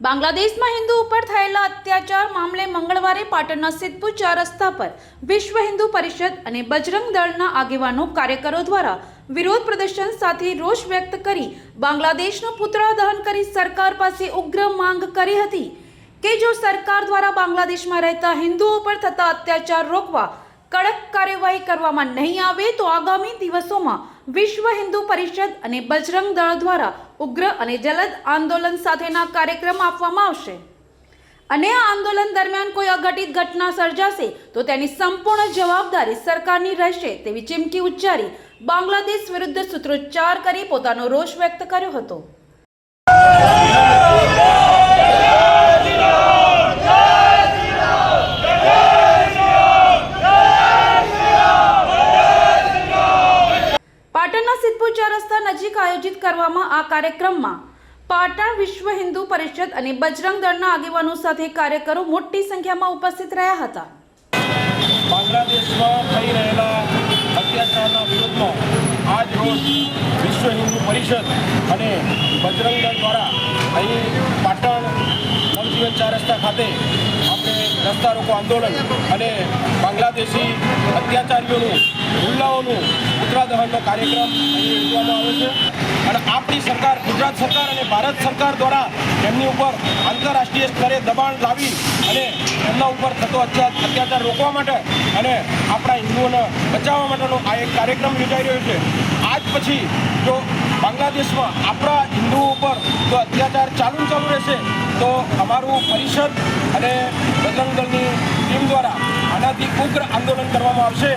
બાંગ્લાદેશમાં હિન્દુ ઉપર થયેલા અત્યાચાર મામલે મંગળવારે પાટણના સિદ્ધપુર 4 રસ્તા પર વિશ્વ હિન્દુ પરિષદ અને બજરંગ દળના આગેવાનો કાર્યકરો દ્વારા વિરોધ પ્રદર્શન સાથે રોષ વ્યક્ત કરી બાંગ્લાદેશનો પુતળા દહન કરી સરકાર પાસે ઉગ્ર માંગ કરી હતી કે જો સરકાર દ્વારા બાંગ્લાદેશમાં રહેતા હિન્દુઓ પર થતા અત્યાચાર રોકવા કડક કાર્યવાહી કરવામાં નહીં આવે તો આગામી દિવસોમાં વિશ્વ હિન્દુ પરિષદ અને બજરંગ દળ દ્વારા ઉગ્ર અને જલદ આંદોલન સાથેના કાર્યક્રમ આપવામાં આવશે અને આ આંદોલન દરમિયાન કોઈ અઘટિત ઘટના સર્જાશે તો તેની સંપૂર્ણ જવાબદારી સરકારની રહેશે તેવી ચીમકી ઉચ્ચારી બાંગ્લાદેશ વિરુદ્ધ સૂત્રોચ્ચાર કરી પોતાનો રોષ વ્યક્ત કર્યો હતો। પાટણના સિદ્ધપુર 4 રસ્તા નજીક આયોજિત કરવામાં આ કાર્યક્રમમાં પાટણ વિશ્વ હિન્દુ પરિષદ અને બજરંગ દળના આગેવાનો સાથે કાર્યકરો મોટી સંખ્યામાં ઉપસ્થિત રહ્યા હતા। બાંગ્લાદેશમાં થઈ રહેલા અત્યાચારના વિરોધમાં આજ રોજ વિશ્વ હિન્દુ પરિષદ અને બજરંગ દળ દ્વારા અહીં પાટણ નવજીવન 4 રસ્તા ખાતે આપણે રસ્તા રોકો આંદોલન અને બાંગ્લાદેશી અત્યાચારીઓનું હુમલાઓનું પુતળા દહનનો કાર્યક્રમ અહીં યોજવામાં આવે છે અને આપણી સરકાર ગુજરાત સરકાર અને ભારત સરકાર દ્વારા એમની ઉપર આંતરરાષ્ટ્રીય સ્તરે દબાણ લાવી અને એમના ઉપર થતો અત્યાચાર રોકવા માટે અને આપણા હિન્દુઓને બચાવવા માટેનો આ એક કાર્યક્રમ યોજાઈ રહ્યો છે। આજ પછી જો બાંગ્લાદેશમાં આપણા હિન્દુઓ ઉપર જો અત્યાચાર ચાલુ રહેશે તો અમારું પરિષદ અને બજરંગ દળની ટીમ દ્વારા આનાથી ઉગ્ર આંદોલન કરવામાં આવશે।